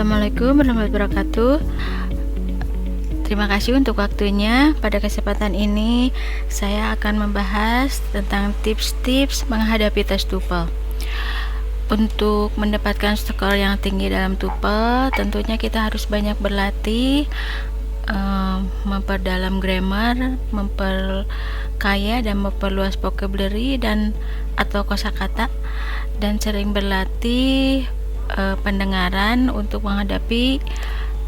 Assalamualaikum warahmatullahi wabarakatuh. Terima kasih untuk waktunya. Pada kesempatan ini saya akan membahas tentang tips-tips menghadapi tes TOEFL. Untuk mendapatkan skor yang tinggi dalam TOEFL, tentunya kita harus banyak berlatih, memperdalam grammar, memperkaya dan memperluas vocabulary dan atau kosakata, dan sering berlatih pendengaran untuk menghadapi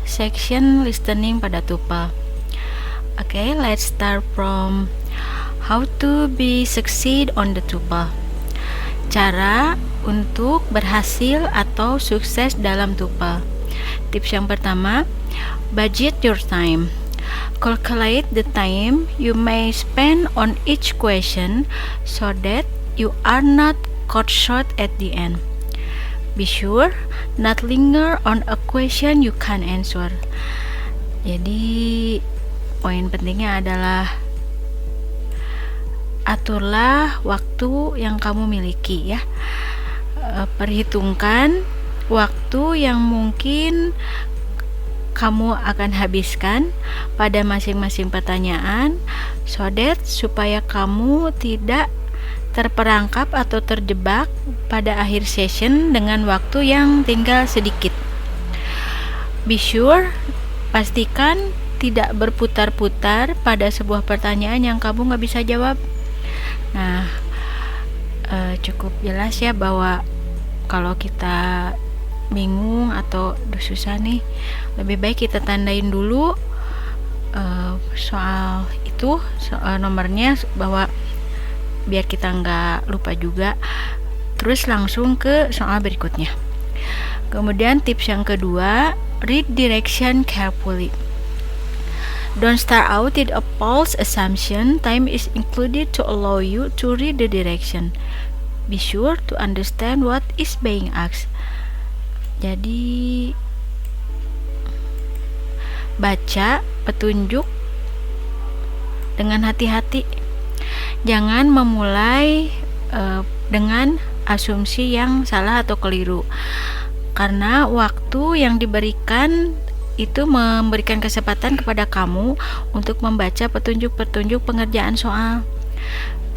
section listening pada TOEFL. Okay, let's start from how to be succeed on the TOEFL. Cara untuk berhasil atau sukses dalam TOEFL. Tips yang pertama, budget your time. Calculate the time you may spend on each question so that you are not caught short at the end. Be sure not linger on a question you can't answer. Jadi poin pentingnya adalah aturlah waktu yang kamu miliki ya. Perhitungkan waktu yang mungkin kamu akan habiskan pada masing-masing pertanyaan so that supaya kamu tidak terperangkap atau terjebak pada akhir session dengan waktu yang tinggal sedikit. Be sure, pastikan tidak berputar-putar pada sebuah pertanyaan yang kamu nggak bisa jawab. Nah, cukup jelas ya bahwa kalau kita bingung atau susah nih, lebih baik kita tandain dulu soal itu, soal nomornya, bahwa biar kita nggak lupa juga, terus langsung ke soal berikutnya. Kemudian tips yang kedua, read direction carefully. Don't start out with a false assumption. Time is included to allow you to read the direction. Be sure to understand what is being asked. Jadi baca petunjuk dengan hati-hati. Jangan memulai dengan asumsi yang salah atau keliru, karena waktu yang diberikan itu memberikan kesempatan kepada kamu untuk membaca petunjuk-petunjuk pengerjaan soal.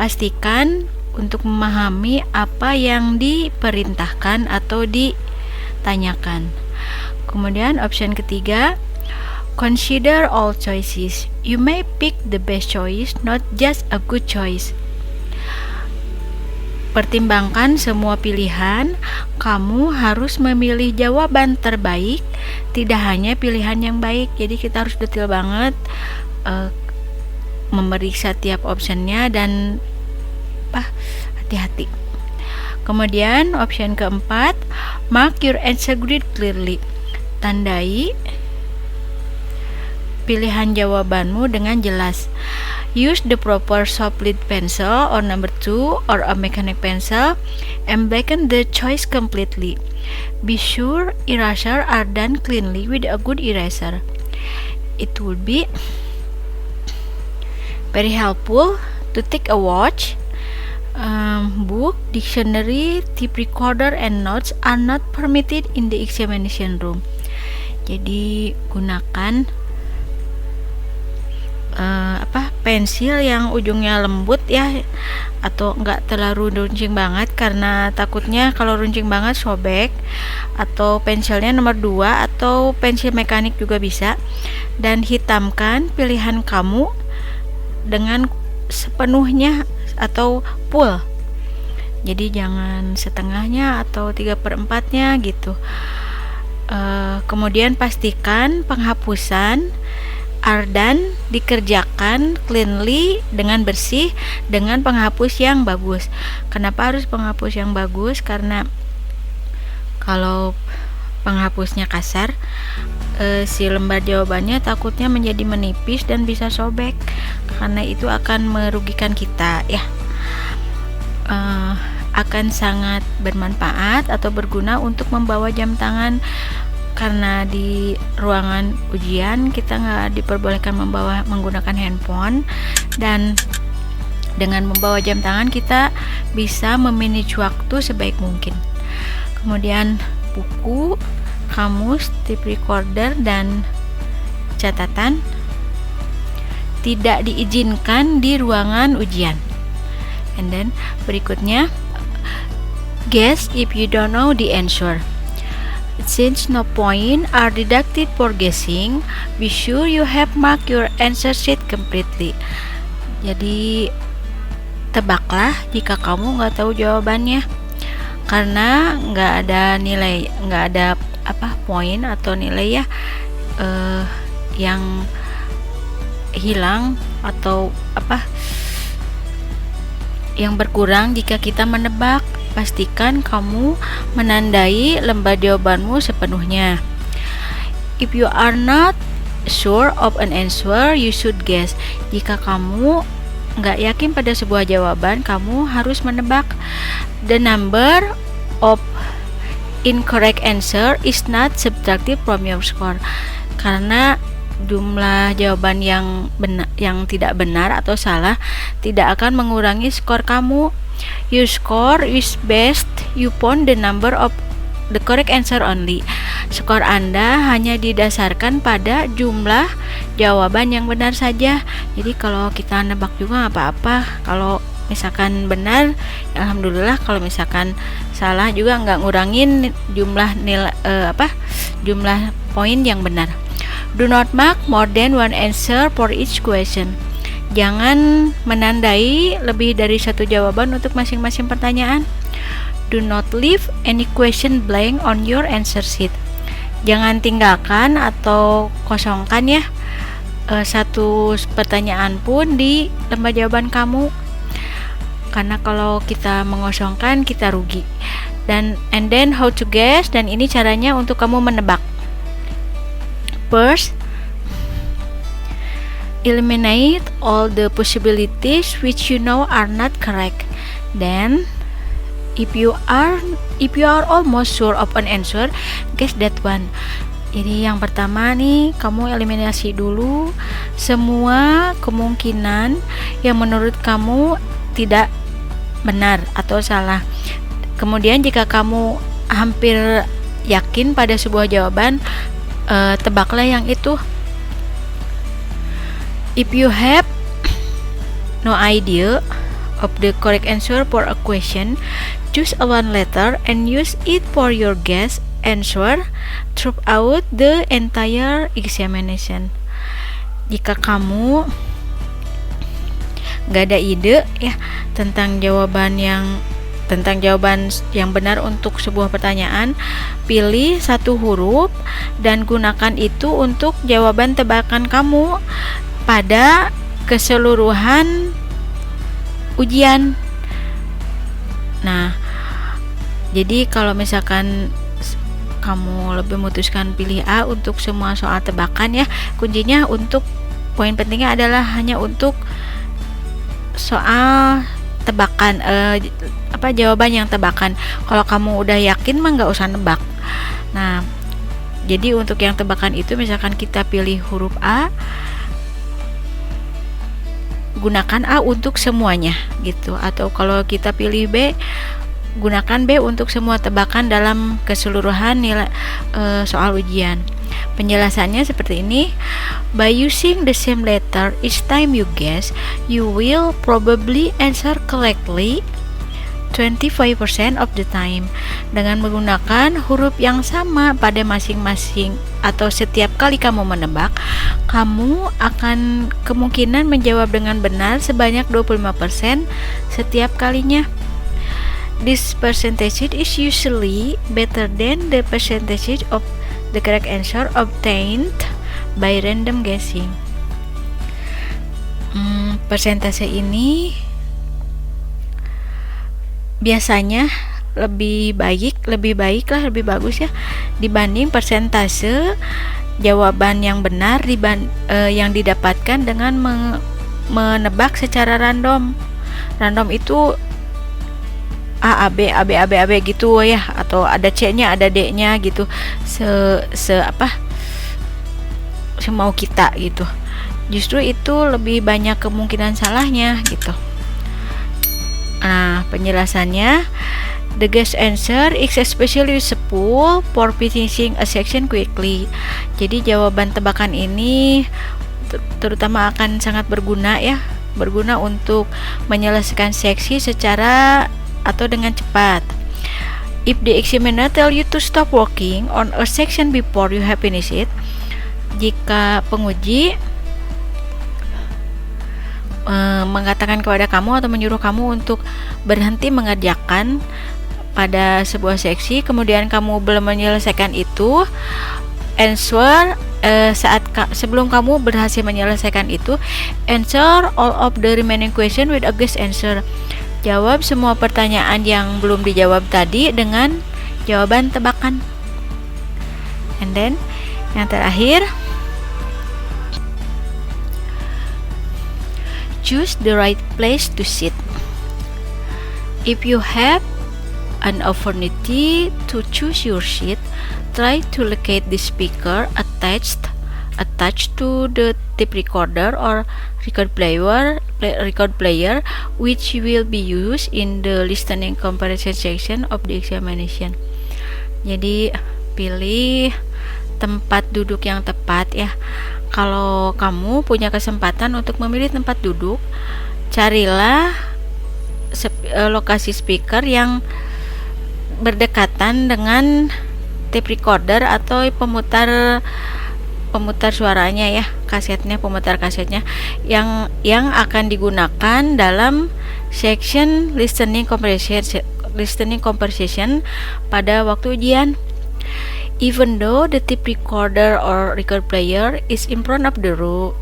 Pastikan untuk memahami apa yang diperintahkan atau ditanyakan. Kemudian option ketiga, consider all choices. You may pick the best choice, not just a good choice. Pertimbangkan semua pilihan. Kamu harus memilih jawaban terbaik, tidak hanya pilihan yang baik. Jadi kita harus detail banget memeriksa tiap optionnya dan hati-hati. Kemudian option keempat, mark your answer grid clearly. Tandai pilihan jawabanmu dengan jelas. Use the proper soft lead pencil or number 2 or a mechanic pencil and blacken the choice completely. Be sure eraser are done cleanly with a good eraser. It would be very helpful to take a watch. Book, dictionary, tape recorder, and notes are not permitted in the examination room. Jadi gunakan pensil yang ujungnya lembut ya, atau enggak terlalu runcing banget, karena takutnya kalau runcing banget sobek. Atau pensilnya nomor 2 atau pensil mekanik juga bisa. Dan hitamkan pilihan kamu dengan sepenuhnya atau full. Jadi jangan setengahnya atau 3/4-nya gitu. Kemudian pastikan penghapusan Ardan dikerjakan cleanly, dengan bersih, dengan penghapus yang bagus. Kenapa harus penghapus yang bagus? Karena kalau penghapusnya kasar, si lembar jawabannya takutnya menjadi menipis dan bisa sobek, karena itu akan merugikan kita ya. Akan sangat bermanfaat atau berguna untuk membawa jam tangan, karena di ruangan ujian kita nggak diperbolehkan menggunakan handphone, dan dengan membawa jam tangan kita bisa memanage waktu sebaik mungkin. Kemudian buku kamus, tape recorder, dan catatan tidak diizinkan di ruangan ujian. And then berikutnya, guess if you don't know the answer. Since no point are deducted for guessing, be sure you have marked your answer sheet completely. Jadi tebaklah jika kamu nggak tahu jawabannya, karena nggak ada nilai, nggak ada poin atau nilai ya yang hilang atau yang berkurang jika kita menebak. Pastikan kamu menandai lembar jawabanmu sepenuhnya. If you are not sure of an answer, you should guess. Jika kamu nggak yakin pada sebuah jawaban, kamu harus menebak. The number of incorrect answer is not subtracted from your score. Karena jumlah jawaban yang tidak benar atau salah tidak akan mengurangi skor kamu. Your score is based upon the number of the correct answer only. Skor Anda hanya didasarkan pada jumlah jawaban yang benar saja. Jadi kalau kita nebak juga nggak apa-apa. Kalau misalkan benar, ya alhamdulillah. Kalau misalkan salah juga nggak ngurangin jumlah jumlah poin yang benar. Do not mark more than one answer for each question. Jangan menandai lebih dari satu jawaban untuk masing-masing pertanyaan. Do not leave any question blank on your answer sheet. Jangan tinggalkan atau kosongkan ya satu pertanyaan pun di lembar jawaban kamu. Karena kalau kita mengosongkan, kita rugi. And then how to guess, dan ini caranya untuk kamu menebak. First, eliminate all the possibilities which you know are not correct. Then, if you are almost sure of an answer, guess that one. Jadi yang pertama nih, kamu eliminasi dulu semua kemungkinan yang menurut kamu tidak benar atau salah. Kemudian jika kamu hampir yakin pada sebuah jawaban, tebaklah yang itu. If you have no idea of the correct answer for a question, choose a one letter and use it for your guess answer throughout the entire examination. Jika kamu gak ada ide ya tentang jawaban yang benar untuk sebuah pertanyaan, pilih satu huruf dan gunakan itu untuk jawaban tebakan kamu pada keseluruhan ujian. Nah, jadi kalau misalkan kamu lebih memutuskan pilih A untuk semua soal tebakan ya, kuncinya untuk poin pentingnya adalah hanya untuk soal tebakan jawaban yang tebakan. Kalau kamu udah yakin mah nggak usah nebak. Nah, jadi untuk yang tebakan itu misalkan kita pilih huruf A, gunakan A untuk semuanya gitu. Atau kalau kita pilih B, gunakan B untuk semua tebakan dalam keseluruhan nilai soal ujian. Penjelasannya seperti ini. By using the same letter each time you guess, you will probably answer correctly 25% of the time. Dengan menggunakan huruf yang sama pada masing-masing atau setiap kali kamu menebak, kamu akan kemungkinan menjawab dengan benar sebanyak 25% setiap kalinya. This percentage is usually better than the percentage of the correct answer obtained by random guessing. Persentase ini biasanya lebih bagus ya dibanding persentase jawaban yang benar yang didapatkan dengan menebak secara random. Random itu A B gitu ya, atau ada C-nya, ada D-nya gitu. Semau kita gitu. Justru itu lebih banyak kemungkinan salahnya gitu. Nah, penjelasannya, The guest answer is especially useful for finishing a section quickly. Jadi jawaban tebakan ini terutama akan sangat berguna ya, berguna untuk menyelesaikan seksi secara atau dengan cepat. If the examiner tell you to stop working on a section before you have finished it, jika penguji mengatakan kepada kamu atau menyuruh kamu untuk berhenti mengerjakan pada sebuah seksi, kemudian kamu belum menyelesaikan itu, answer sebelum kamu berhasil menyelesaikan itu, answer all of the remaining question with a guess answer. Jawab semua pertanyaan yang belum dijawab tadi dengan jawaban tebakan. And then yang terakhir, choose the right place to sit. If you have an opportunity to choose your seat, try to locate the speaker attached to the tape recorder or record player which will be used in the listening comprehension section of the examination. Jadi pilih tempat duduk yang tepat ya. Kalau kamu punya kesempatan untuk memilih tempat duduk, carilah lokasi speaker yang berdekatan dengan tape recorder atau pemutar suaranya ya, pemutar kasetnya yang akan digunakan dalam section listening comprehension pada waktu ujian. Even though the tape recorder or record player is in front of the room,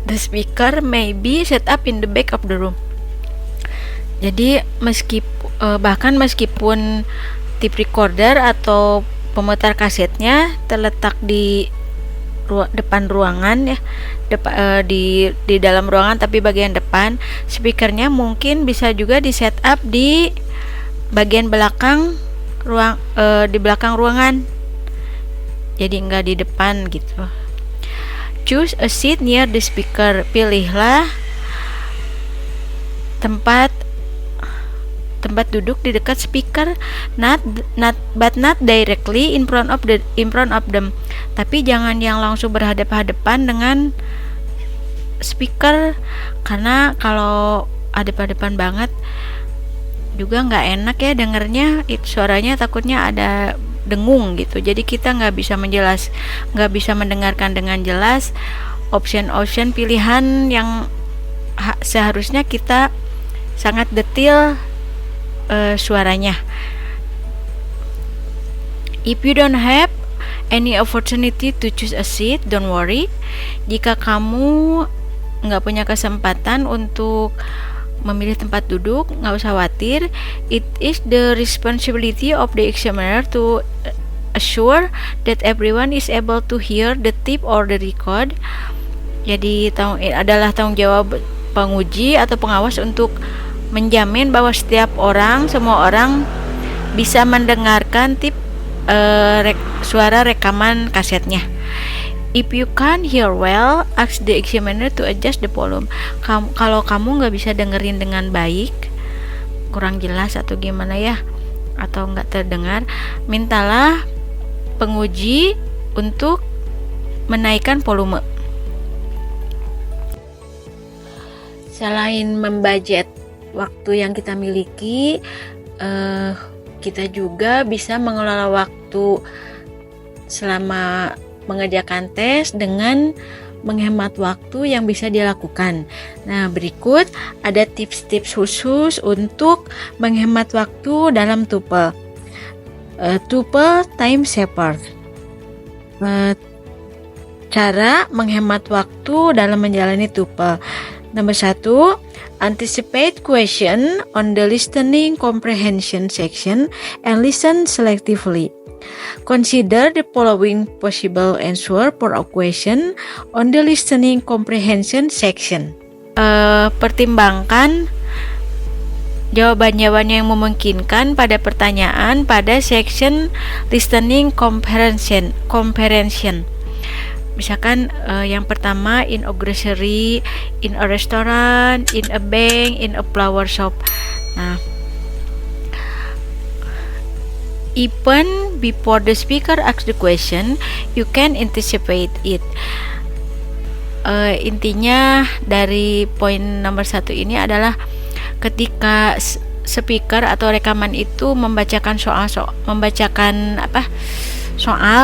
the speaker may be set up in the back of the room. Jadi bahkan meskipun tape recorder atau pemutar kasetnya terletak di depan ruangan ya, di dalam ruangan tapi bagian depan, speakernya mungkin bisa juga di set up di bagian belakang di belakang ruangan. Jadi enggak di depan gitu. Choose a seat near the speaker. Pilihlah tempat duduk di dekat speaker, but not directly in front of them. Tapi jangan yang langsung berhadapan-hadapan dengan speaker, karena kalau hadap-hadapan banget juga nggak enak ya dengernya, suaranya takutnya ada dengung gitu. Jadi kita nggak bisa mendengarkan dengan jelas option pilihan yang seharusnya kita sangat detail suaranya. If you don't have any opportunity to choose a seat, don't worry. Jika kamu nggak punya kesempatan untuk memilih tempat duduk, nggak usah khawatir. It is the responsibility of the examiner to assure that everyone is able to hear the tape or the record. Jadi adalah tanggung jawab penguji atau pengawas untuk menjamin bahwa semua orang bisa mendengarkan tape suara rekaman kasetnya. If you can't hear well, ask the examiner to adjust the volume. Kalau kamu nggak bisa dengerin dengan baik, kurang jelas atau gimana ya, atau nggak terdengar, mintalah penguji untuk menaikkan volume. Selain membudget waktu yang kita miliki, kita juga bisa mengelola waktu selama mengerjakan tes dengan menghemat waktu yang bisa dilakukan. Nah, berikut ada tips-tips khusus untuk menghemat waktu dalam TOEFL. TOEFL Time Saver. Cara menghemat waktu dalam menjalani TOEFL. Nomor 1, anticipate question on the listening comprehension section and listen selectively. Consider the following possible answer for a question on the listening comprehension section. Pertimbangkan jawaban-jawaban yang memungkinkan pada pertanyaan pada section listening comprehension. Misalkan yang pertama, in a grocery, in a restaurant, in a bank, in a flower shop. Nah, even before the speaker asks the question, you can anticipate it. Intinya dari poin nomor 1 ini adalah ketika speaker atau rekaman itu membacakan soal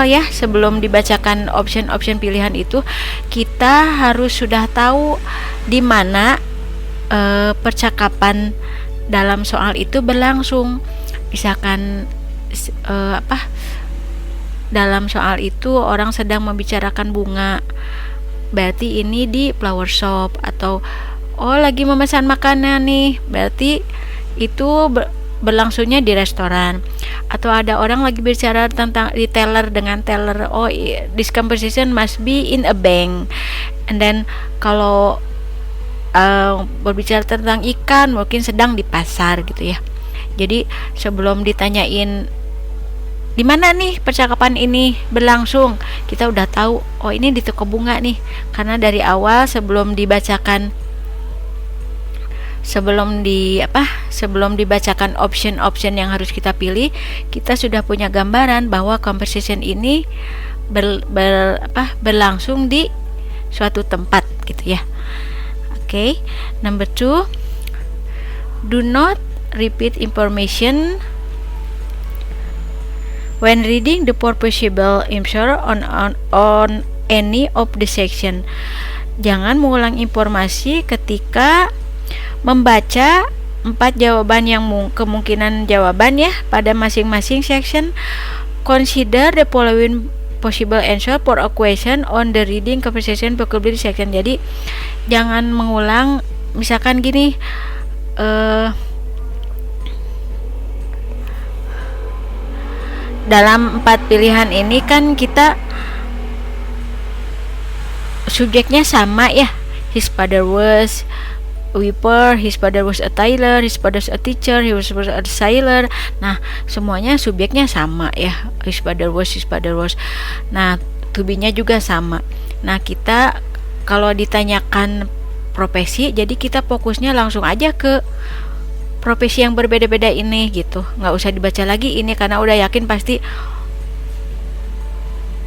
ya, sebelum dibacakan option pilihan itu, kita harus sudah tahu di mana percakapan dalam soal itu berlangsung. Misalkan dalam soal itu orang sedang membicarakan bunga, berarti ini di flower shop. Atau lagi memesan makanan nih, berarti itu berlangsungnya di restoran. Atau ada orang lagi bicara tentang di teller dengan teller, this conversation must be in a bank. And then kalau berbicara tentang ikan, mungkin sedang di pasar gitu ya. Jadi sebelum ditanyain di mana nih percakapan ini berlangsung, kita udah tahu ini di toko bunga nih, karena dari awal sebelum dibacakan option yang harus kita pilih, kita sudah punya gambaran bahwa conversation ini berlangsung di suatu tempat gitu ya. Okay. Number 2, do not repeat information when reading the four possible answer on any of the section. Jangan mengulang informasi ketika membaca 4 jawaban yang kemungkinan jawaban ya pada masing-masing section. Consider the following possible answer for a question on the reading conversation vocabulary section. Jadi jangan mengulang, misalkan gini, dalam 4 pilihan ini kan kita subjeknya sama ya, his father was a weaver, his father was a tailor, his father was a teacher, he was a sailor. Nah, semuanya subjeknya sama ya, his father was. Nah, to be-nya juga sama. Nah, kita kalau ditanyakan profesi, jadi kita fokusnya langsung aja ke profesi yang berbeda-beda ini gitu, nggak usah dibaca lagi ini, karena udah yakin pasti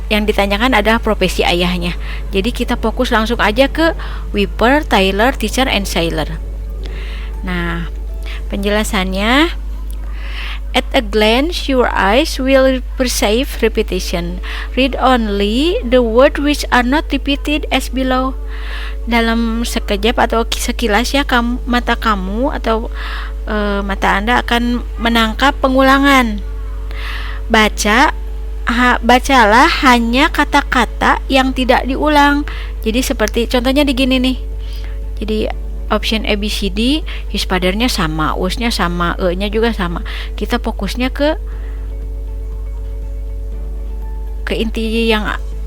yang ditanyakan adalah profesi ayahnya. Jadi kita fokus langsung aja ke weaver, tailor, teacher, and sailor. Nah, penjelasannya, at a glance your eyes will perceive repetition. Read only the word which are not repeated as below. Dalam sekejap atau sekilas ya, mata kamu atau mata Anda akan menangkap pengulangan. Bacalah hanya kata-kata yang tidak diulang. Jadi seperti contohnya di gini nih. Jadi option A, B, C, D, his father-nya sama, was-nya sama, E-nya juga sama. Kita fokusnya ke inti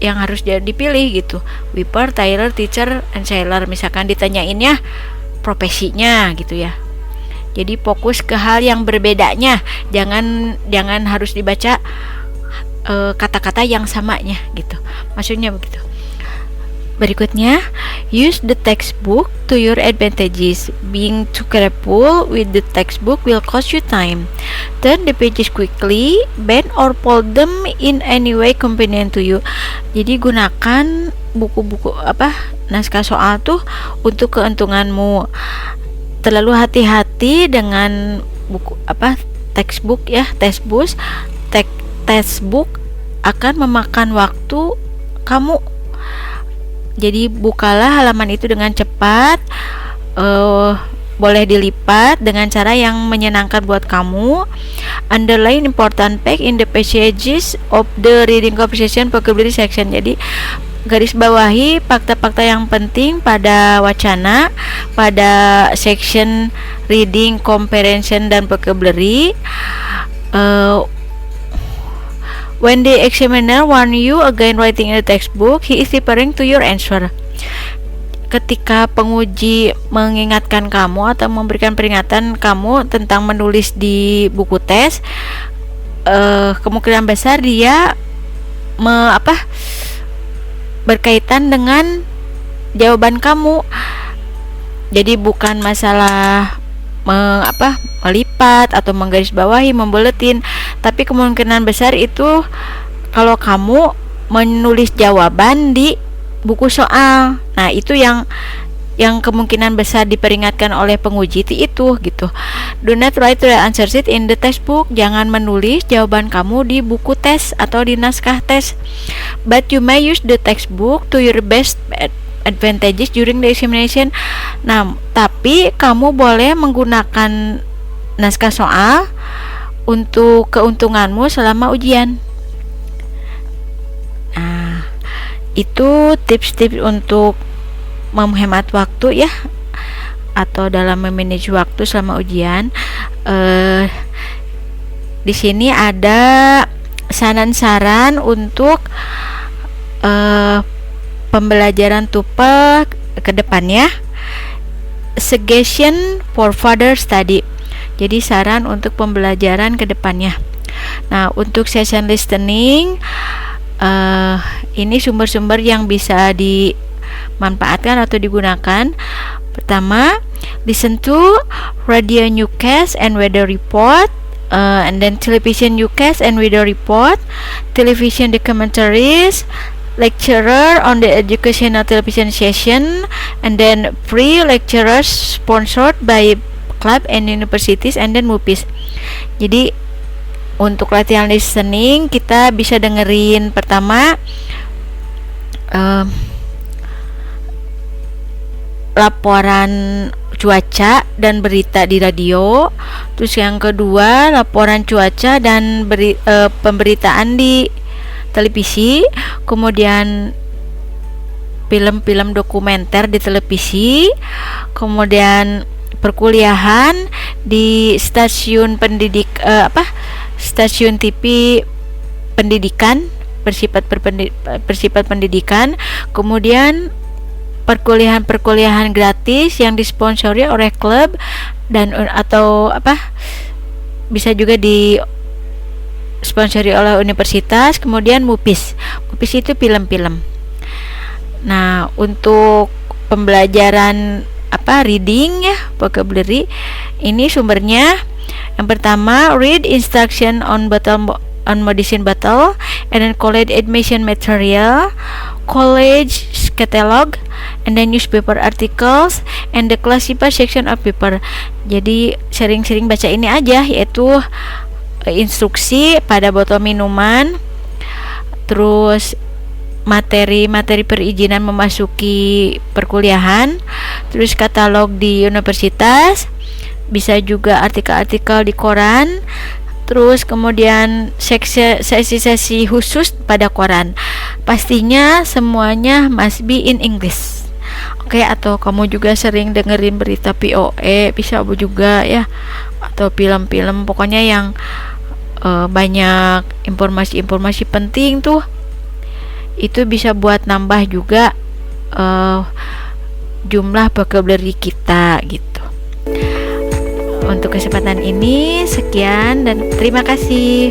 yang harus dipilih gitu. Weaver, tailor, teacher, and sailor. Misalkan ditanyainnya profesinya gitu ya. Jadi fokus ke hal yang berbedanya. Jangan harus dibaca kata-kata yang samanya gitu, maksudnya begitu. Berikutnya, use the textbook to your advantages. Being too careful with the textbook will cost you time. Turn the pages quickly, bend or fold them in any way convenient to you. Jadi gunakan buku-buku naskah soal tuh untuk keuntunganmu. Terlalu hati-hati dengan buku textbook ya, textbook akan memakan waktu kamu. Jadi bukalah halaman itu dengan cepat, boleh dilipat dengan cara yang menyenangkan buat kamu. Underline important fact in the passages of the reading comprehension vocabulary section. Jadi garis bawahi fakta-fakta yang penting pada wacana, pada section reading comprehension dan vocabulary. When the examiner warn you again writing in the textbook, he is referring to your answer. Ketika penguji mengingatkan kamu atau memberikan peringatan kamu tentang menulis di buku tes, kemungkinan besar dia berkaitan dengan jawaban kamu. Jadi bukan masalah melipat atau menggarisbawahi, membuletin, tapi kemungkinan besar itu kalau kamu menulis jawaban di buku soal. Nah, itu yang kemungkinan besar diperingatkan oleh penguji itu gitu. Do not write the answer sheet in the textbook. Jangan menulis jawaban kamu di buku tes atau di naskah tes. But you may use the textbook to your best advantages during the examination. Nah, tapi kamu boleh menggunakan naskah soal untuk keuntunganmu selama ujian. Nah, itu tips-tips untuk menghemat waktu ya, atau dalam memanage waktu selama ujian. Di sini ada saran-saran untuk pembelajaran TOEFL ke depannya. Suggestion for further study. Jadi saran untuk pembelajaran ke depannya. Nah, untuk session listening, ini sumber-sumber yang bisa dimanfaatkan atau digunakan. Pertama, listen to radio newscast and weather report, and then television newscast and weather report, television documentaries, lecturer on the educational television session, and then free lecturers sponsored by club and universities, and then movies. Jadi untuk latihan listening kita bisa dengerin pertama laporan cuaca dan berita di radio, terus yang kedua laporan cuaca dan pemberitaan di televisi, kemudian film-film dokumenter di televisi, kemudian perkuliahan di stasiun stasiun TV pendidikan bersifat pendidikan, kemudian perkuliahan gratis yang disponsori oleh klub dan atau bisa juga disponsori oleh universitas, kemudian movies itu film-film. Nah, untuk pembelajaran reading ya, vocabulary, ini sumbernya yang pertama read instruction on medicine bottle, and then college admission material, college catalog, and then newspaper articles, and the classified section of paper. Jadi sering-sering baca ini aja, yaitu instruksi pada botol minuman, terus materi perizinan memasuki perkuliahan, terus katalog di universitas, bisa juga artikel-artikel di koran, terus kemudian sesi-sesi khusus pada koran. Pastinya semuanya must be in English. Oke, atau kamu juga sering dengerin berita POE, bisa juga ya, atau film-film, pokoknya yang banyak informasi-informasi penting tuh. Itu bisa buat nambah juga jumlah vocabulary kita gitu. Untuk kesempatan ini sekian dan terima kasih.